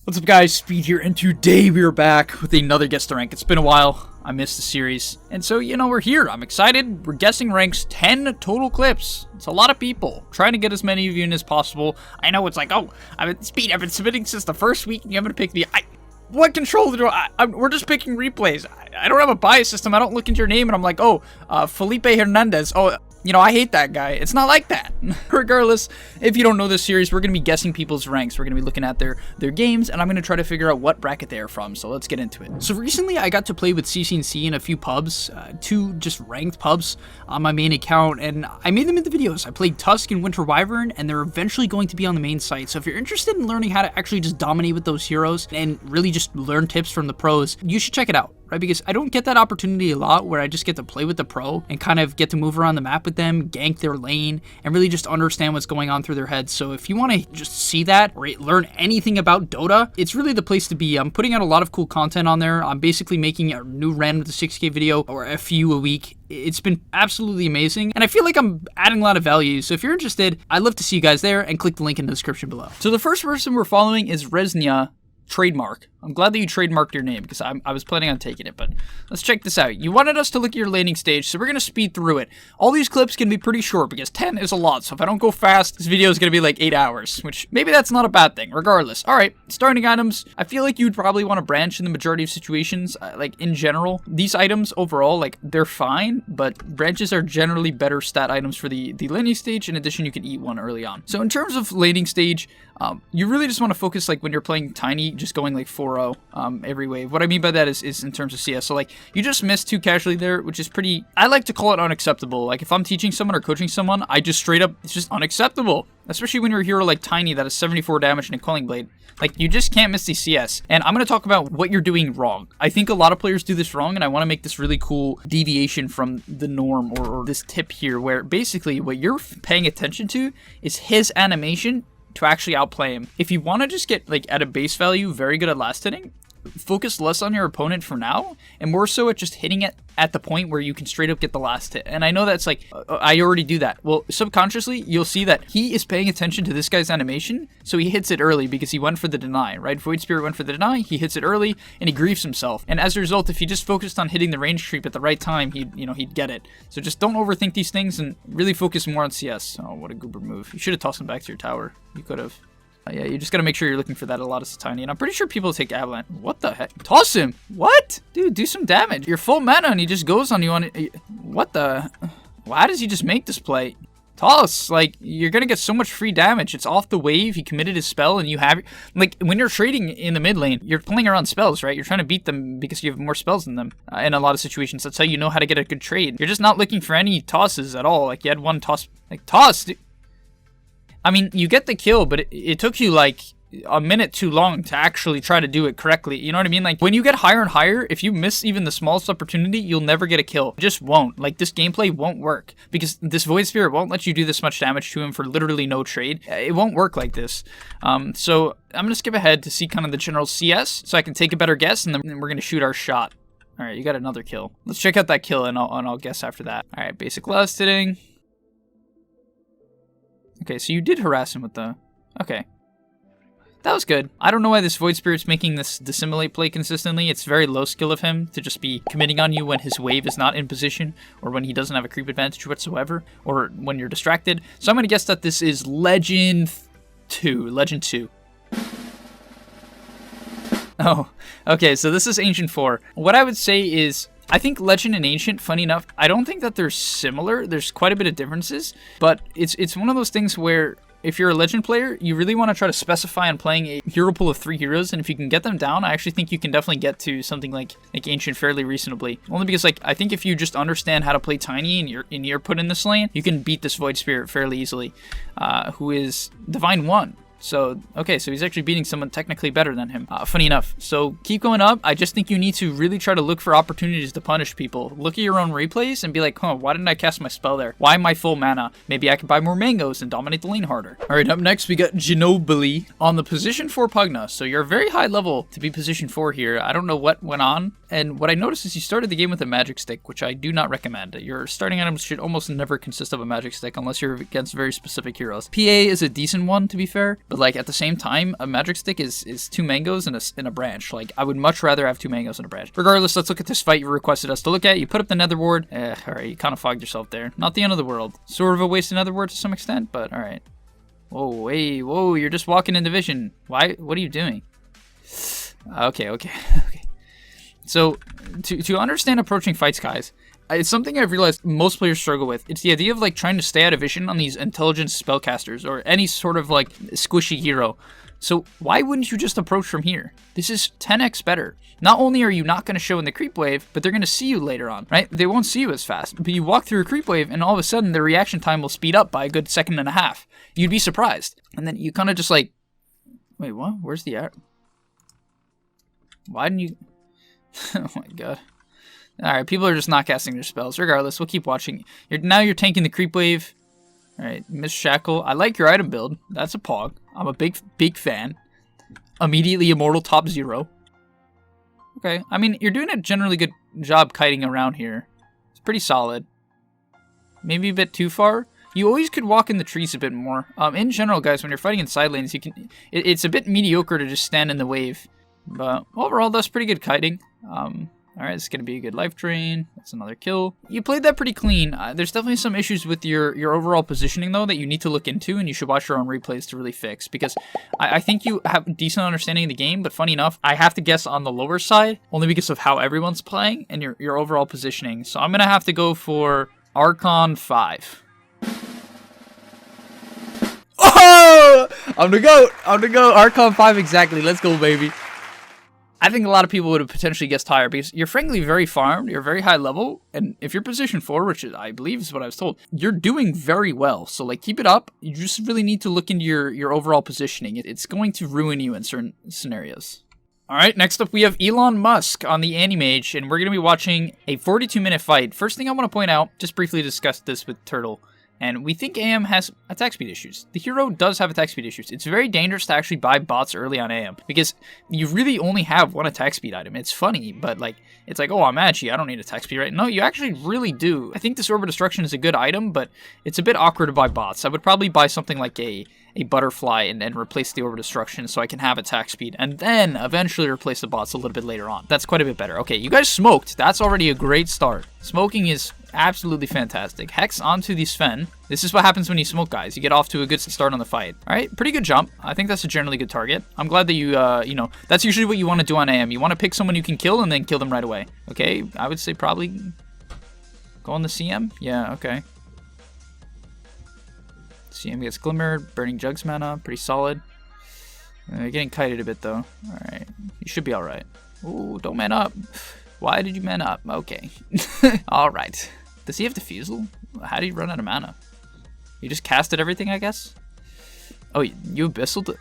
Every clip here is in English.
What's up guys, Speed here, and today we are back with another Guess the Rank. It's been a while, I missed the series, and so, we're here. I'm excited. We're guessing ranks, 10 total clips. It's a lot of people. Trying to get as many of you in as possible. I know it's like, oh, Speed, I've been submitting since the first week, and you haven't picked me. What controller do we're just picking replays. I don't have a bias system. I don't look into your name, and I'm like, oh, Felipe Hernandez. Oh, I hate that guy. It's not like that. Regardless, if you don't know this series, we're going to be guessing people's ranks. We're going to be looking at their games, and I'm going to try to figure out what bracket they are from. So let's get into it. So recently, I got to play with CC&C in a few pubs, 2 just ranked pubs on my main account, and I made them into videos. I played Tusk and Winter Wyvern, and they're eventually going to be on the main site. So if you're interested in learning how to actually just dominate with those heroes and really just learn tips from the pros, you should check it out. Right, because I don't get that opportunity a lot where I just get to play with the pro and kind of get to move around the map with them, gank their lane, and really just understand what's going on through their heads. So if you want to just see that or learn anything about Dota, it's really the place to be. I'm putting out a lot of cool content on there. I'm basically making a new random with the 6K video or a few a week. It's been absolutely amazing, and I feel like I'm adding a lot of value. So if you're interested, I'd love to see you guys there, and click the link in the description below. So the first person we're following is Resnia. Trademark. I'm glad that you trademarked your name because I was planning on taking it, but let's check this out. You wanted us to look at your landing stage, so we're going to speed through it. All these clips can be pretty short because 10 is a lot, so if I don't go fast, this video is going to be like 8 hours, which maybe that's not a bad thing, regardless. Alright, starting items. I feel like you'd probably want to branch in the majority of situations, like in general. These items overall, like, they're fine, but branches are generally better stat items for the landing stage. In addition, you can eat one early on. So in terms of landing stage, you really just want to focus, like, when you're playing Tiny, just going like 4-0 every wave. What I mean by that is in terms of CS. So like you just missed 2 casually there, which is pretty, I like to call it unacceptable. Like if I'm teaching someone or coaching someone, I just straight up, it's just unacceptable. Especially when you're a hero like Tiny that has 74 damage and a Quelling Blade. Like you just can't miss the CS. And I'm going to talk about what you're doing wrong. I think a lot of players do this wrong, and I want to make this really cool deviation from the norm or this tip here where basically what you're paying attention to is his animation to actually outplay him. If you want to just get like at a base value very good at last hitting, focus less on your opponent for now and more so at just hitting it at the point where you can straight up get the last hit. And I know that's like I already do that. Well, subconsciously you'll see that he is paying attention to this guy's animation, so he hits it early because he went for the deny, right? Void Spirit went for the deny, he hits it early and he grieves himself. And as a result, if he just focused on hitting the range creep at the right time, he'd get it. So just don't overthink these things and really focus more on CS. Oh, what a goober move. You should have tossed him back to your tower. You could have. Yeah, you just gotta make sure you're looking for that a lot as Tiny, and I'm pretty sure people take Avalanche. What the heck? Toss him! What? Dude, do some damage. You're full mana and he just goes on you on it. What the? Why does he just make this play? Toss! Like, you're gonna get so much free damage. It's off the wave, he committed his spell, and you have... Like, when you're trading in the mid lane, you're playing around spells, right? You're trying to beat them because you have more spells than them. In a lot of situations, that's how you know how to get a good trade. You're just not looking for any tosses at all. Like, you had one toss... Like, toss! Dude. I mean, you get the kill, but it took you like a minute too long to actually try to do it correctly. You know what I mean? Like when you get higher and higher, if you miss even the smallest opportunity, you'll never get a kill. It just won't. Like this gameplay won't work because this Void Spirit won't let you do this much damage to him for literally no trade. It won't work like this. So I'm going to skip ahead to see kind of the general CS so I can take a better guess, and then we're going to shoot our shot. All right, you got another kill. Let's check out that kill and I'll guess after that. All right, basic last hitting. Okay, so you did harass him with the... Okay. That was good. I don't know why this Void Spirit's making this dissimulate play consistently. It's very low skill of him to just be committing on you when his wave is not in position, or when he doesn't have a creep advantage whatsoever, or when you're distracted. So I'm going to guess that this is Legend 2. Legend 2. Oh, okay, so this is Ancient 4. What I would say is... I think Legend and Ancient, funny enough, I don't think that they're similar. There's quite a bit of differences, but it's one of those things where if you're a Legend player, you really want to try to specify on playing a hero pool of 3 heroes, and if you can get them down, I actually think you can definitely get to something like Ancient fairly reasonably. Only because like I think if you just understand how to play Tiny and you're put in this lane, you can beat this Void Spirit fairly easily, who is Divine 1. So, okay, so he's actually beating someone technically better than him. Funny enough. So, keep going up. I just think you need to really try to look for opportunities to punish people. Look at your own replays and be like, huh, why didn't I cast my spell there? Why am I full mana? Maybe I could buy more mangoes and dominate the lane harder. Alright, up next we got Ginobili on the position 4 Pugna. So, you're very high level to be position 4 here. I don't know what went on And what I noticed is you started the game with a magic stick, which I do not recommend. Your starting items should almost never consist of a magic stick unless you're against very specific heroes. PA is a decent one, to be fair, but like at the same time, a magic stick is 2 mangoes and a branch. Like, I would much rather have 2 mangoes and a branch. Regardless, let's look at this fight you requested us to look at. You put up the nether ward. Alright, you kind of fogged yourself there. Not the end of the world. Sort of a wasted nether ward to some extent, but alright. Whoa, hey, whoa, you're just walking in division. Why? What are you doing? Okay. So, to understand approaching fights, guys, it's something I've realized most players struggle with. It's the idea of, like, trying to stay out of vision on these intelligent spellcasters or any sort of, like, squishy hero. So, why wouldn't you just approach from here? This is 10x better. Not only are you not going to show in the creep wave, but they're going to see you later on, right? They won't see you as fast, but you walk through a creep wave, and all of a sudden, the reaction time will speed up by a good 1.5 seconds. You'd be surprised. And then you kind of just, like, wait, what? Where's the arrow? Why didn't you... Oh my god. Alright, people are just not casting their spells. Regardless, we'll keep watching. Now you're tanking the creep wave. Alright, Miss Shackle. I like your item build. That's a pog. I'm a big fan. Immediately immortal top 0. Okay, I mean, you're doing a generally good job kiting around here. It's pretty solid. Maybe a bit too far. You always could walk in the trees a bit more. In general, guys, when you're fighting in side lanes, you can. It's a bit mediocre to just stand in the wave. But overall, that's pretty good kiting. Alright, it's going to be a good life drain. That's another kill. You played that pretty clean. There's definitely some issues with your overall positioning, though, that you need to look into, and you should watch your own replays to really fix. Because I think you have a decent understanding of the game, but funny enough, I have to guess on the lower side, only because of how everyone's playing and your overall positioning. So I'm going to have to go for Archon 5. Oh! I'm the GOAT! Archon 5 exactly. Let's go, baby. I think a lot of people would have potentially guessed higher because you're frankly very farmed, you're very high level, and if you're position 4, which I believe is what I was told, you're doing very well. So, like, keep it up. You just really need to look into your overall positioning. It's going to ruin you in certain scenarios. Alright, next up we have Elon Musk on the Animage, and we're going to be watching a 42-minute fight. First thing I want to point out, just briefly discuss this with Turtle, and we think AM has attack speed issues. The hero does have attack speed issues. It's very dangerous to actually buy bots early on AM because you really only have one attack speed item. It's funny, but like it's like, oh, I'm edgy, I don't need attack speed, right? No, you actually really do. I think this Orb of Destruction is a good item, but it's a bit awkward to buy bots. I would probably buy something like a butterfly and replace the Orb of Destruction so I can have attack speed, and then eventually replace the bots a little bit later on. That's quite a bit better. Okay, you guys smoked. That's already a great start. Smoking is absolutely fantastic. Hex onto the Sven. This is what happens when you smoke, guys. You get off to a good start on the fight. Alright, pretty good jump. I think that's a generally good target. I'm glad that you, that's usually what you want to do on AM. You want to pick someone you can kill and then kill them right away. Okay, I would say probably go on the CM. Yeah, okay. CM gets Glimmered, Burning Jugs mana, pretty solid. Getting kited a bit, though. Alright, you should be alright. Ooh, don't man up. Why did you man up? Okay. Alright. Does he have Diffusal? How do you run out of mana? You just casted everything, I guess? Oh, you Abyssaled?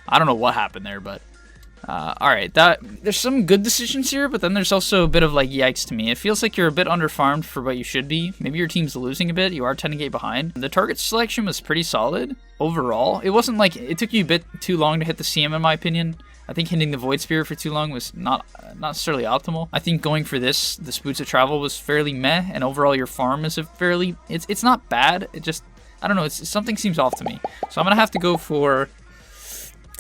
I don't know what happened there, but... Alright, there's some good decisions here, but then there's also a bit of, like, yikes to me. It feels like you're a bit underfarmed for what you should be. Maybe your team's losing a bit. You are 10k behind. The target selection was pretty solid overall. It wasn't like... It took you a bit too long to hit the CM, in my opinion. I think hitting the Void Spear for too long was not necessarily optimal. I think going for this, the Boots of Travel was fairly meh, and overall your farm is a fairly... It's not bad, it just... I don't know, something seems off to me. So I'm going to have to go for...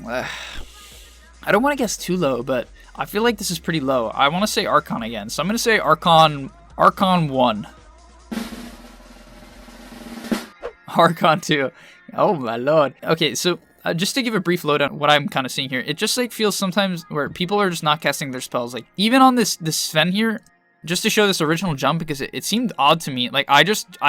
I don't want to guess too low, but I feel like this is pretty low. I want to say Archon again, so I'm going to say Archon 1. Archon 2. Oh my lord. Okay, so... just to give a brief load on what I'm kind of seeing here, it just like feels sometimes where people are just not casting their spells. Like even on this Sven here, just to show this original jump because it seemed odd to me. Like I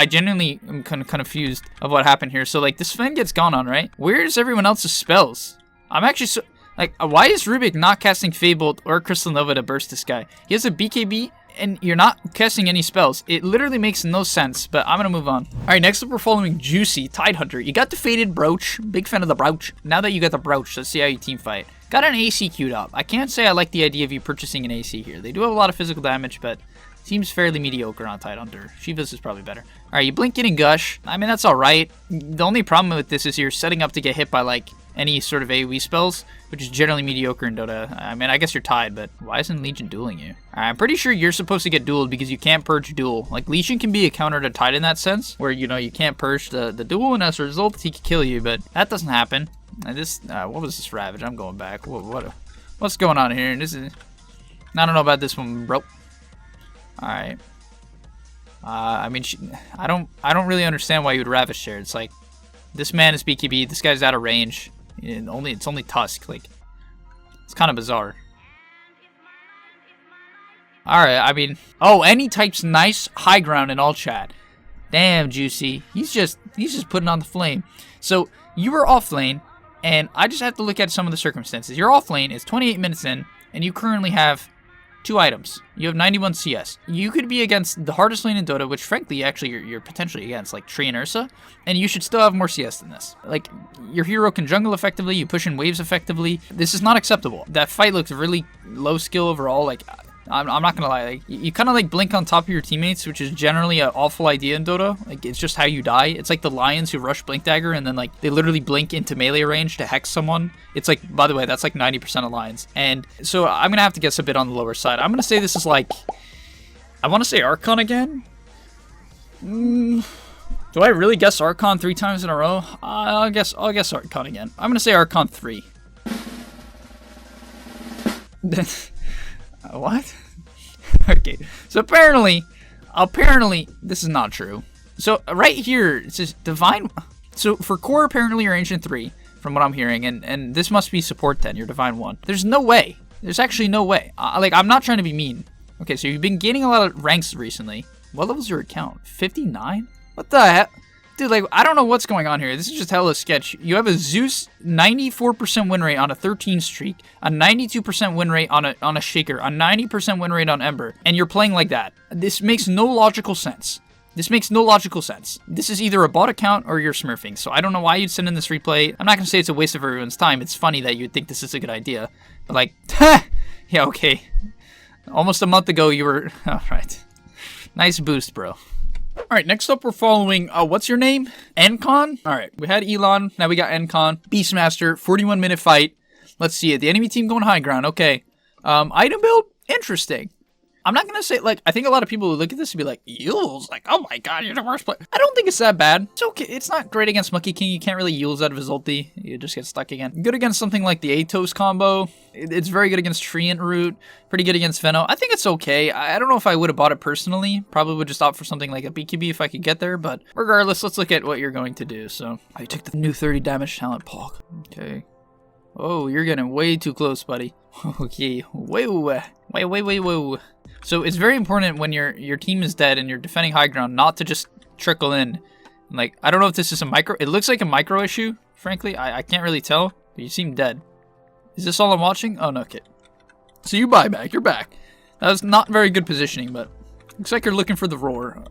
genuinely am kind of confused of what happened here. So like this Sven gets gone on, right? Where's everyone else's spells? I'm actually so like why is Rubik not casting Feybolt or Crystal Nova to burst this guy? He has a BKB. And you're not casting any spells. It literally makes no sense, but I'm gonna move on. Alright, next up we're following Juicy, Tidehunter. You got the Faded Brooch. Big fan of the Brooch. Now that you got the Brooch, let's see how you team fight. Got an AC queued up. I can't say I like the idea of you purchasing an AC here. They do have a lot of physical damage, but seems fairly mediocre on Tidehunter. Shiva's is probably better. Alright, you blink getting Gush. I mean, that's alright. The only problem with this is you're setting up to get hit by, like, any sort of AoE spells, which is generally mediocre in Dota. I mean, I guess you're tied, but why isn't Legion dueling you? I'm pretty sure you're supposed to get dueled because you can't purge duel. Like, Legion can be a counter to Tide in that sense, where, you know, you can't purge the duel, and as a result, he can kill you, but that doesn't happen. And this, what was this Ravage? I'm going back. What's going on here? This is, I don't know about this one, bro. Alright. I mean, I don't really understand why you would Ravage here. It's like, this man is BKB, this guy's out of range. It's only Tusk. Like, it's kind of bizarre. Alright, I mean, oh, and he types nice high ground in all chat. Damn, Juicy. He's just putting on the flame. So, you were off lane, and I just have to look at some of the circumstances. You're off lane, it's 28 minutes in, and you currently have 2 items. You have 91 CS. You could be against the hardest lane in Dota, which frankly, actually, you're potentially against, like Tree and Ursa, and you should still have more CS than this. Like, your hero can jungle effectively, you push in waves effectively. This is not acceptable. That fight looks really low skill overall. Like, I'm not gonna lie, like, you kind of like blink on top of your teammates, which is generally an awful idea in Dota. Like, it's just how you die. It's like the Lions who rush Blink Dagger and then like they literally blink into melee range to hex someone. It's like, by the way, that's like 90% of Lions. And so I'm gonna have to guess a bit on the lower side. I'm gonna say this is like, I want to say Archon again. Do I really guess Archon 3 times in a row? I'll guess Archon again. I'm gonna say Archon 3. What? Okay, so apparently, this is not true. So right here, it says Divine. So for core, apparently you're Ancient 3, from what I'm hearing, and this must be support 10, you're Divine 1. There's no way. There's actually no way. Like, I'm not trying to be mean. Okay, so you've been gaining a lot of ranks recently. What level's your account? 59? What the heck? Dude, like, I don't know what's going on here. This is just hella sketch. You have a Zeus 94% win rate on a 13 streak, a 92% win rate on a Shaker, a 90% win rate on Ember, and you're playing like that. This makes no logical sense. This makes no logical sense. This is either a bot account or you're smurfing, so I don't know why you'd send in this replay. I'm not gonna say it's a waste of everyone's time. It's funny that you'd think this is a good idea, but like, yeah, okay. Almost a month ago, you were, alright. Nice boost, bro. Alright, next up we're following, what's your name? Encon? Alright, we had Elon, now we got Encon. Beastmaster, 41-minute fight. Let's see it. The enemy team going high ground, okay. Item build? Interesting. I'm not gonna say, like, I think a lot of people who look at this would be like, Yules, like, oh my god, you're the worst player. I don't think it's that bad. It's okay. It's not great against Monkey King. You can't really Yules out of his ulti. You just get stuck again. Good against something like the Atos combo. It's very good against Treant Root. Pretty good against Veno. I think it's okay. I don't know if I would have bought it personally. Probably would just opt for something like a BKB if I could get there, but regardless, let's look at what you're going to do. So, I took the new 30 damage talent, Pog. Okay. Oh, you're getting way too close, buddy. Okay. Whoa. Wait. So it's very important when your team is dead and you're defending high ground not to just trickle in. Like, I don't know if this is a micro. It looks like a micro issue, frankly. I can't really tell, but you seem dead. Is this all I'm watching? Oh, no, okay. So you buy back. You're back. That was not very good positioning, but looks like you're looking for the roar.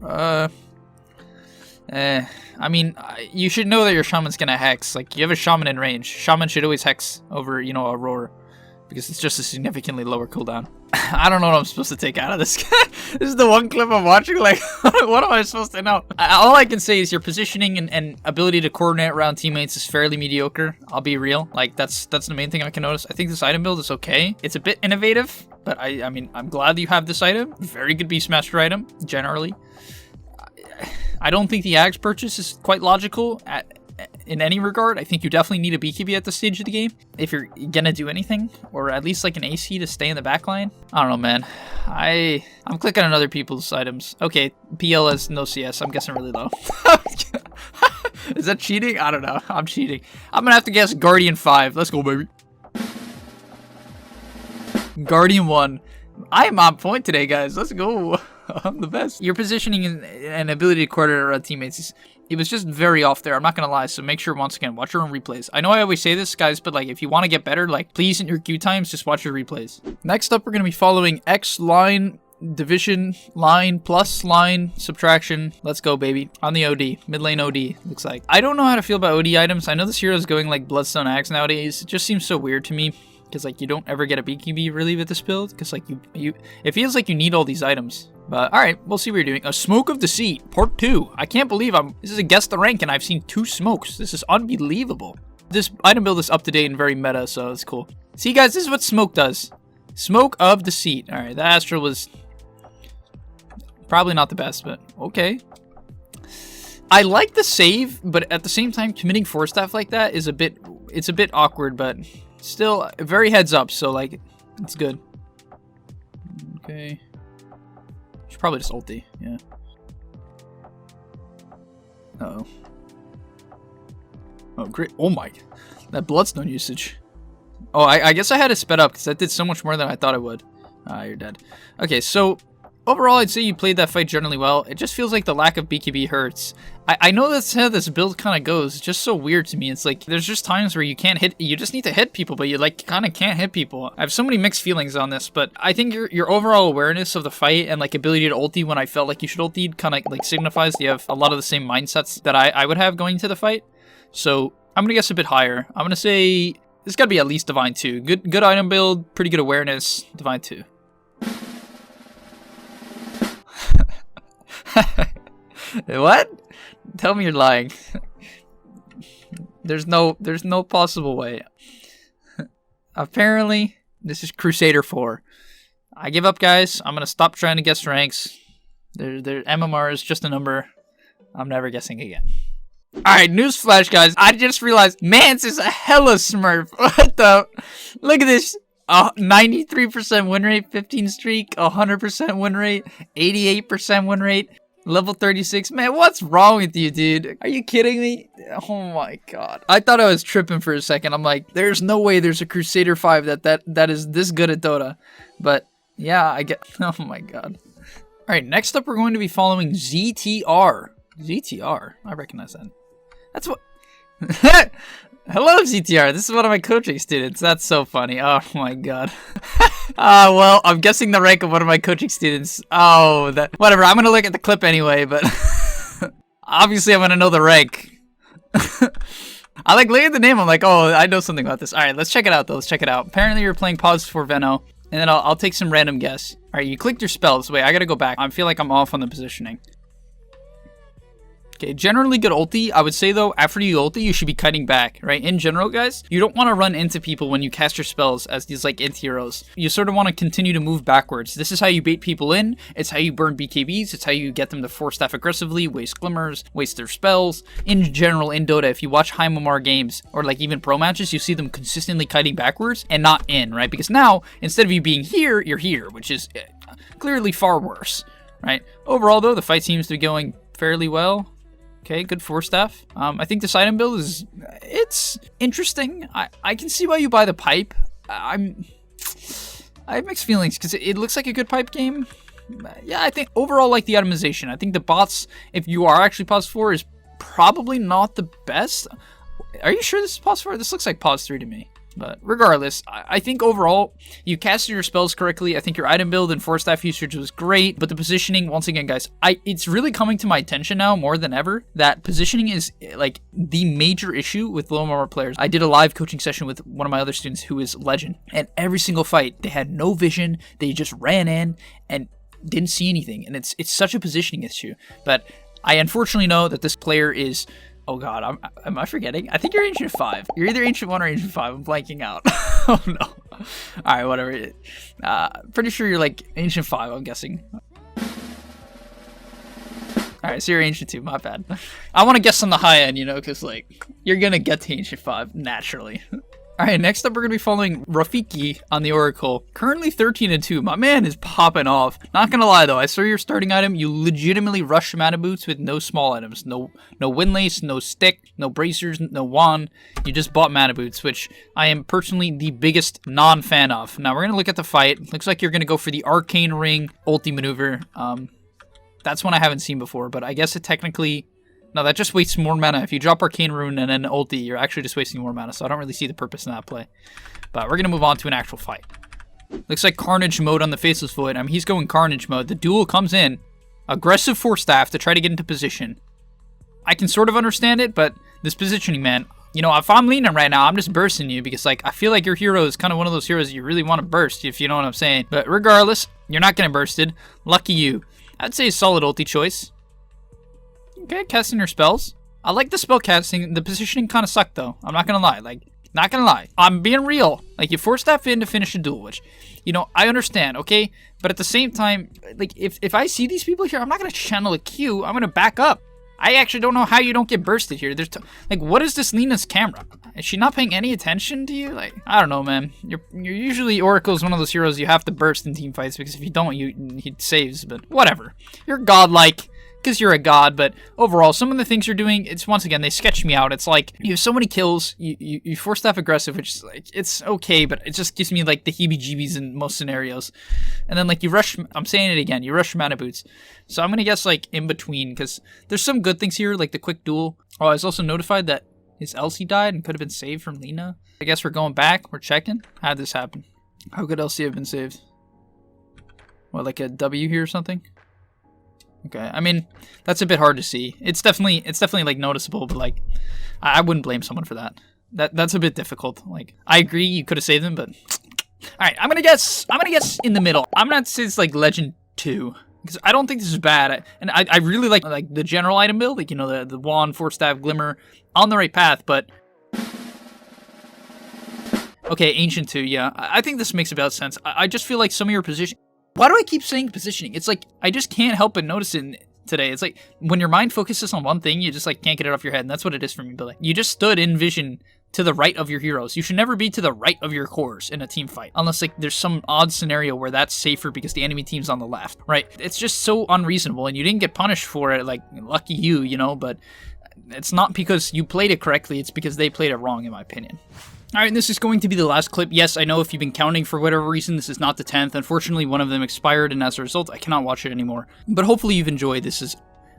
I mean, you should know that your shaman's gonna hex. Like, you have a shaman in range. Shaman should always hex over, you know, a roar, because it's just a significantly lower cooldown. I don't know what I'm supposed to take out of this. This is the one clip I'm watching. Like, what am I supposed to know? All I can say is your positioning and ability to coordinate around teammates is fairly mediocre. I'll be real. Like, that's the main thing I can notice. I think this item build is okay. It's a bit innovative, but I mean, I'm glad that you have this item. Very good Beastmaster item, generally. I don't think the Axe purchase is quite logical in any regard. I think you definitely need a BKB at this stage of the game if you're gonna do anything, or at least like an AC to stay in the backline. I don't know, man. I'm clicking on other people's items. Okay, PL has no CS. I'm guessing really low. Is that cheating? I don't know. I'm cheating. I'm gonna have to guess Guardian 5. Let's go, baby. Guardian 1. I am on point today, guys. Let's go. I'm the best. Your positioning and ability to coordinate around teammates, it was just very off there. I'm not gonna lie. So make sure, once again, watch your own replays. I know I always say this, guys, but like, if you want to get better, like, please, in your queue times, just watch your replays. Next up, we're gonna be following X line, division, line, plus line, subtraction. Let's go, baby. On the OD. Mid lane OD, looks like. I don't know how to feel about OD items. I know this hero is going like Bloodstone Axe nowadays. It just seems so weird to me, because like, you don't ever get a BKB really with this build, because like, it feels like you need all these items. But alright, we'll see what you're doing. A Smoke of Deceit, part 2. I can't believe this is a guess the rank and I've seen 2 smokes. This is unbelievable. This item build is up to date and very meta, so it's cool. See, guys, this is what smoke does. Smoke of deceit. All right, the Astral was probably not the best, but okay. I like the save, but at the same time, committing 4-staff like that is it's a bit awkward, but still very heads up, so like, it's good. Okay. Should probably just ulti, yeah. Uh-oh. Oh, great. Oh my. That Bloodstone usage. Oh, I guess I had it sped up because that did so much more than I thought it would. Ah, you're dead. Okay, so overall, I'd say you played that fight generally well. It just feels like the lack of BKB hurts. I know that's how this build kind of goes. It's just so weird to me. It's like, there's just times where you can't hit, you just need to hit people, but you like kind of can't hit people. I have so many mixed feelings on this, but I think your overall awareness of the fight and like ability to ulti when I felt like you should ulti kind of like signifies that you have a lot of the same mindsets that I would have going to the fight. So I'm going to guess a bit higher. I'm going to say this got to be at least Divine 2. Good item build, pretty good awareness, Divine 2. What? Tell me you're lying. There's no possible way. Apparently, this is Crusader 4. I give up, guys. I'm gonna stop trying to guess ranks. Their MMR is just a number. I'm never guessing again. Alright, newsflash, guys. I just realized Mance is a hella smurf. What the? Look at this. 93% win rate, 15 streak, 100% win rate, 88% win rate, level 36. Man, what's wrong with you, dude? Are you kidding me? Oh my god. I thought I was tripping for a second. I'm like, there's no way there's a Crusader 5 that is this good at Dota. But yeah, I get. Oh my god. Alright, next up we're going to be following ZTR. ZTR? I recognize that. That's what. Hello, ZTR. This is one of my coaching students. That's so funny. Oh my god. Well, I'm guessing the rank of one of my coaching students. Oh, whatever. I'm gonna look at the clip anyway, but obviously I'm gonna know the rank. I like looking at the name. I'm like, oh, I know something about this. All right, let's check it out though. Let's check it out. Apparently, you're playing Pause for Veno, and then I'll take some random guess. All right, you clicked your spells. Wait, I gotta go back. I feel like I'm off on the positioning. Okay, generally good ulti. I would say though, after you ulti, you should be kiting back, right? In general, guys, you don't want to run into people when you cast your spells as these like int heroes. You sort of want to continue to move backwards. This is how you bait people in. It's how you burn BKBs. It's how you get them to 4-staff aggressively, waste glimmers, waste their spells. In general, in Dota, if you watch high MMR games or like even pro matches, you see them consistently kiting backwards and not in, right? Because now, instead of you being here, you're here, which is clearly far worse, right? Overall though, the fight seems to be going fairly well. Okay, good 4-staff. I think this item build it's interesting. I can see why you buy the pipe. I have mixed feelings because it looks like a good pipe game. Yeah, I think overall like the itemization. I think the bots, if you are actually Pause 4, is probably not the best. Are you sure this is Pause 4? This looks like Pause 3 to me. But regardless, I think overall, you casted your spells correctly. I think your item build and 4-staff usage was great. But the positioning, once again, guys, it's really coming to my attention now more than ever that positioning is like the major issue with low MMR players. I did a live coaching session with one of my other students who is Legend. And every single fight, they had no vision. They just ran in and didn't see anything. And it's such a positioning issue. But I unfortunately know that this player is... Oh god, am I forgetting? I think you're Ancient 5. You're either Ancient 1 or Ancient 5. I'm blanking out. Oh no. Alright, whatever. Pretty sure you're like Ancient 5, I'm guessing. Alright, so you're Ancient 2, my bad. I want to guess on the high end, you know, because like, you're gonna get to Ancient 5, naturally. Alright, next up we're going to be following Rafiki on the Oracle. Currently 13-2. My man is popping off. Not going to lie though, I saw your starting item. You legitimately rush mana boots with no small items. No windlace, no stick, no bracers, no wand. You just bought mana boots, which I am personally the biggest non-fan of. Now we're going to look at the fight. Looks like you're going to go for the Arcane Ring ulti maneuver. That's one I haven't seen before, but I guess it technically... No, that just wastes more mana. If you drop Arcane Rune and then ulti, you're actually just wasting more mana, so I don't really see the purpose in that play. But we're going to move on to an actual fight. Looks like Carnage mode on the Faceless Void. I mean, he's going Carnage mode. The duel comes in. Aggressive 4-staff to try to get into position. I can sort of understand it, but this positioning, man, you know, if I'm leaning right now, I'm just bursting you because, like, I feel like your hero is kind of one of those heroes you really want to burst, if you know what I'm saying. But regardless, you're not getting bursted. Lucky you. I'd say a solid ulti choice. Okay, casting your spells. I like the spell casting. The positioning kind of sucked though. I'm not gonna lie. Like, not gonna lie. I'm being real. Like, you force that Finn to finish a duel, which, you know, I understand, okay? But at the same time, like, if I see these people here, I'm not gonna channel a Q. I'm gonna back up. I actually don't know how you don't get bursted here. There's like, what is this Lena's camera? Is she not paying any attention to you? Like, I don't know, man. You're usually Oracle's one of those heroes you have to burst in team fights, because if you don't, he saves. But whatever. You're godlike because you're a god. But overall, some of the things you're doing, it's, once again, they sketch me out. It's like, you have so many kills, you force staff aggressive, which is like, it's okay, but it just gives me like the heebie-jeebies in most scenarios. And then like you rush, I'm saying it again, you rush mana boots. So I'm gonna guess like in between, because there's some good things here, like the quick duel. Oh, I was also notified that his Elsie died and could have been saved from Lena. I guess we're going back, we're checking. How'd this happen? How could Elsie have been saved? What, like a W here or something? Okay, I mean, that's a bit hard to see. It's definitely like noticeable, but like, I wouldn't blame someone for that. That's a bit difficult. Like, I agree you could have saved them, but all right, I'm gonna guess in the middle. I'm gonna say it's like Legend 2. Because I don't think this is bad, and I really like the general item build, like, you know, the wand, force staff, glimmer, on the right path. But okay, ancient 2, yeah, I think this makes about sense. I just feel like some of your position. Why do I keep saying positioning? It's like I just can't help but notice it today. It's like when your mind focuses on one thing, you just like can't get it off your head, and that's what it is for me. But like, you just stood in vision to the right of your heroes. You should never be to the right of your cores in a team fight, unless like there's some odd scenario where that's safer because the enemy team's on the left, right? It's just so unreasonable, and you didn't get punished for it. Like, lucky you know, but it's not because you played it correctly, it's because they played it wrong, in my opinion. Alright, and this is going to be the last clip. Yes, I know if you've been counting for whatever reason, this is not the 10th. Unfortunately, one of them expired, and as a result, I cannot watch it anymore. But hopefully you've enjoyed. This is,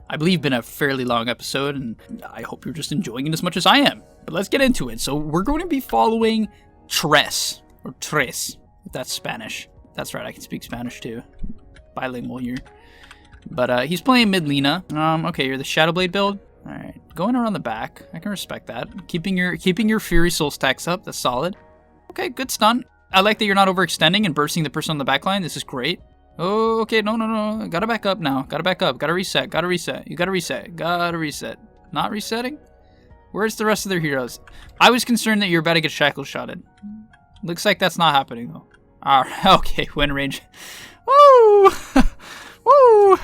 I believe, been a fairly long episode, and I hope you're just enjoying it as much as I am. But let's get into it. So we're going to be following Tres, or Tres, if that's Spanish. That's right, I can speak Spanish too. Bilingual here. But he's playing mid Lena. Okay, you're the Shadowblade build. Alright, going around the back. I can respect that. Keeping your Fury Soul stacks up, that's solid. Okay, good stun. I like that you're not overextending and bursting the person on the back line. This is great. Oh, okay, no. Gotta back up now. Gotta back up. Gotta reset. You gotta reset. Not resetting? Where's the rest of their heroes? I was concerned that you're about to get shackle shotted. Looks like that's not happening though. Alright, okay, win range. Woo! Woo!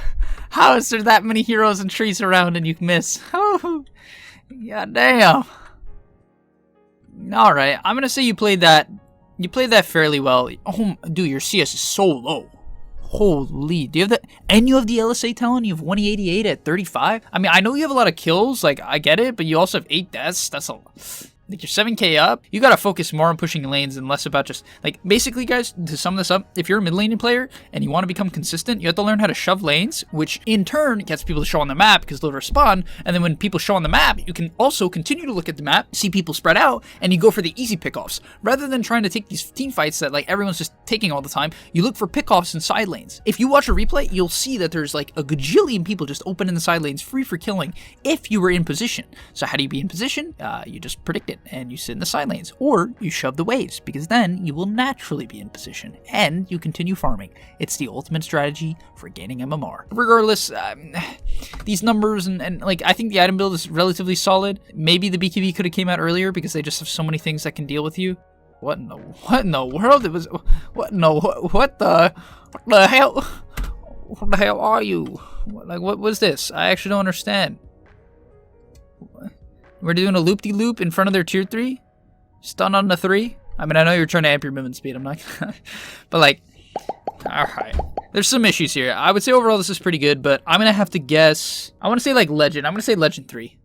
How is there that many heroes and trees around and you miss? Oh, god damn. Alright, I'm gonna say you played that fairly well. Oh, dude, your CS is so low. Holy, do you have that? And you have the LSA talent, you have 188 at 35? I mean, I know you have a lot of kills, like, I get it, but you also have 8 deaths. That's a... Like, you're 7k up. You gotta focus more on pushing lanes and less about just... Like, basically, guys, to sum this up, if you're a mid-laning player and you want to become consistent, you have to learn how to shove lanes, which in turn gets people to show on the map because they'll respond. And then when people show on the map, you can also continue to look at the map, see people spread out, and you go for the easy pickoffs. Rather than trying to take these team fights that, like, everyone's just taking all the time, you look for pickoffs in side lanes. If you watch a replay, you'll see that there's, like, a gajillion people just open in the side lanes, free for killing, if you were in position. So how do you be in position? You just predict it, and you sit in the side lanes, or you shove the waves, because then you will naturally be in position, and you continue farming. It's the ultimate strategy for gaining MMR. Regardless, these numbers, and like, I think the item build is relatively solid. Maybe the BKB could have came out earlier, because they just have so many things that can deal with you. What in the world? What the hell? What the hell are you? What was this? I actually don't understand. We're doing a loop-de-loop in front of their tier 3? Stun on the 3? I mean, I know you're trying to amp your movement speed, I'm not but like, alright. There's some issues here. I would say overall this is pretty good, but I'm gonna have to guess. I wanna say like Legend. I'm gonna say Legend 3.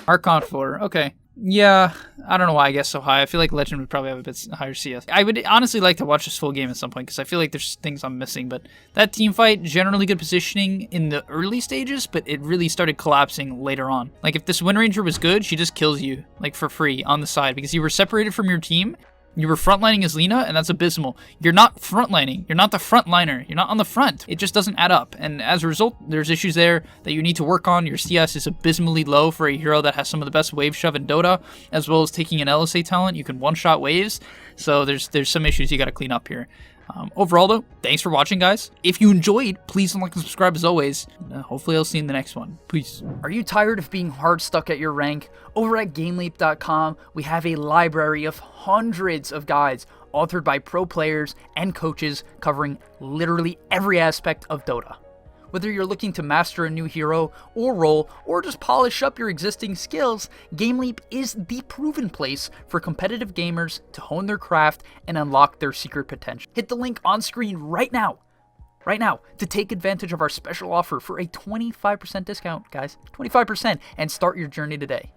Archon 4, okay. Yeah, I don't know why I guess so high. I feel like Legend would probably have a bit higher CS. I would honestly like to watch this full game at some point, because I feel like there's things I'm missing. But that team fight, generally good positioning in the early stages, but it really started collapsing later on. Like, if this Wind Ranger was good, she just kills you, like, for free on the side, because you were separated from your team. You were frontlining as Lena, and that's abysmal. You're not frontlining. You're not the frontliner. You're not on the front. It just doesn't add up. And as a result, there's issues there that you need to work on. Your CS is abysmally low for a hero that has some of the best wave shove in Dota, as well as taking an LSA talent. You can one-shot waves. So there's some issues you got to clean up here. Overall, though, thanks for watching, guys. If you enjoyed, please like and subscribe as always. Hopefully, I'll see you in the next one. Peace. Are you tired of being hard stuck at your rank? Over at gameleap.com, we have a library of hundreds of guides authored by pro players and coaches covering literally every aspect of Dota. Whether you're looking to master a new hero or role, or just polish up your existing skills, GameLeap is the proven place for competitive gamers to hone their craft and unlock their secret potential. Hit the link on screen right now, to take advantage of our special offer for a 25% discount, guys. 25%, and start your journey today.